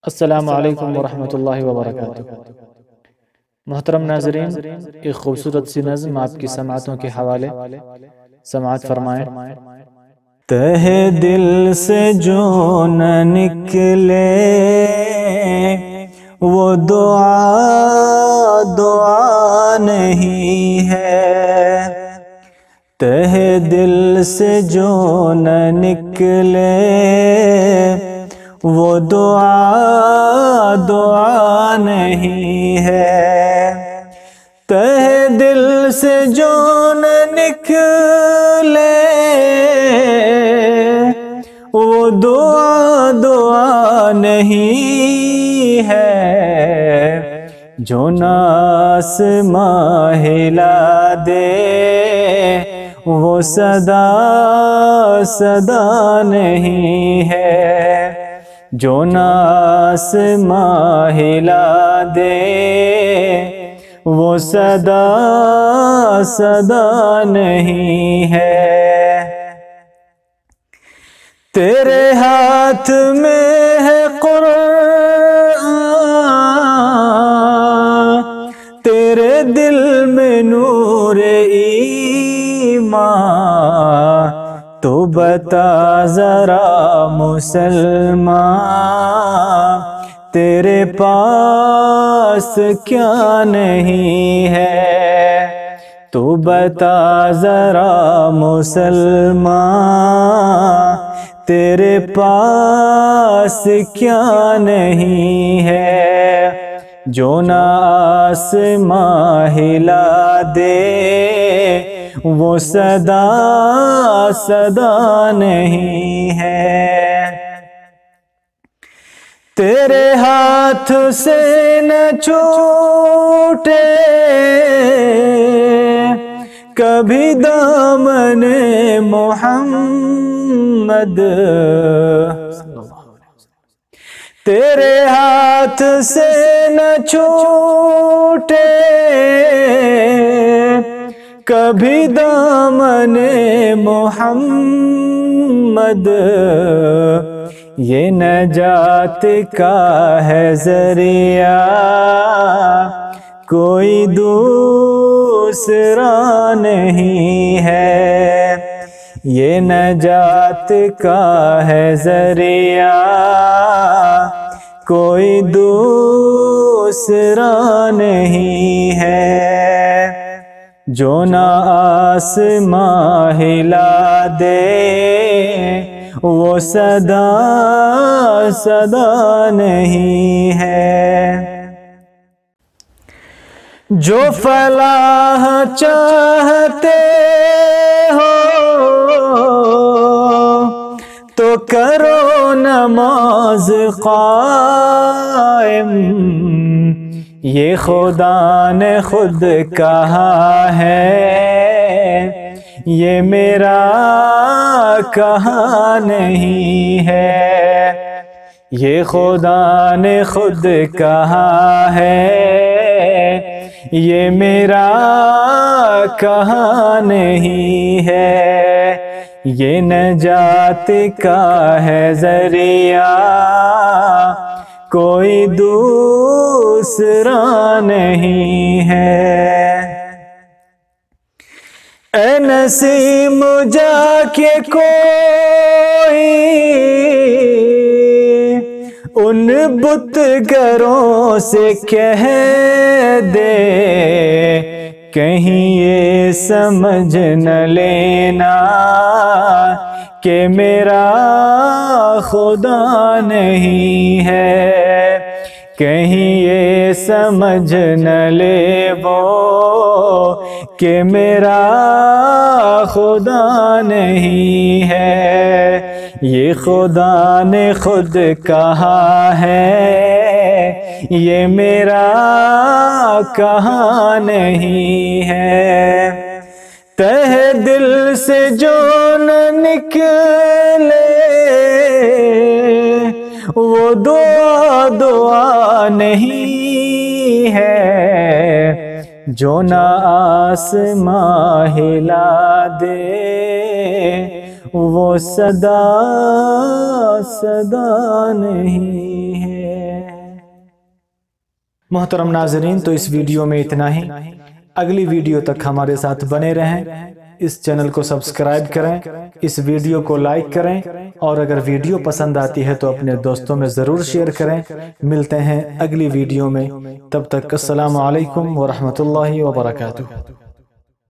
السلام علیکم ورحمۃ اللہ وبرکاتہ۔ محترم ناظرین، ایک خوبصورت سی نظم آپ کی سماعتوں کے حوالے سماعت فرمائیں۔ تہہ دل سے جو نہ نکلے وہ دعا نہیں ہے، تہہ دل سے جو نہ نکلے وہ دعا نہیں ہے، تہہ دل سے جو نہ نکلے وہ دعا نہیں ہے، جو نہ آسماں ہلا دے وہ صدا نہیں ہے، جو نہ آسماں ہلا دے وہ صدا نہیں ہے۔ تیرے ہاتھ میں ہے قرآن، تیرے دل میں نور ایمان، تو بتا ذرا مسلمان تیرے پاس کیا نہیں ہے، تو بتا ذرا مسلمان تیرے پاس کیا نہیں ہے، جو نہ آسماں ہلا دے وہ صدا نہیں ہے۔ تیرے ہاتھ سے نہ چھوٹے کبھی دامن محمد، تیرے ہاتھ سے نہ چھوٹے کبھی دامن محمد، یہ نجات کا ہے ذریعہ کوئی دوسرا نہیں ہے، یہ نجات کا ہے ذریعہ کوئی دوسرا نہیں ہے، جو نہ آسماں ہلا دے وہ صدا نہیں ہے، جو فلاح چاہتے ہو تو کرو نماز قائم، یہ خدا نے خود کہا ہے، یہ میرا کہا نہیں ہے، یہ خدا نے خود کہا ہے، یہ میرا کہا نہیں ہے، یہ نجات کا ہے ذریعہ کوئی دوسرا نہیں ہے۔ اے نسیم جا کے کوئی ان بت گروں سے کہہ دے، کہیں یہ سمجھ نہ لینا کہ میرا خدا نہیں ہے، کہیں یہ سمجھ نہ لے وہ کہ میرا خدا نہیں ہے، یہ خدا نے خود کہا ہے، یہ میرا کہا نہیں ہے، تہہ دل سے جو نہ نکلے وہ دعا نہیں ہے، جو نہ آسماں ہلا دے وہ صدا نہیں ہے۔ محترم ناظرین، تو اس ویڈیو میں اتنا ہی۔ اگلی ویڈیو تک ہمارے ساتھ بنے رہیں، اس چینل کو سبسکرائب کریں، اس ویڈیو کو لائک کریں، اور اگر ویڈیو پسند آتی ہے تو اپنے دوستوں میں ضرور شیئر کریں۔ ملتے ہیں اگلی ویڈیو میں، تب تک السلام علیکم ورحمۃ اللہ وبرکاتہ۔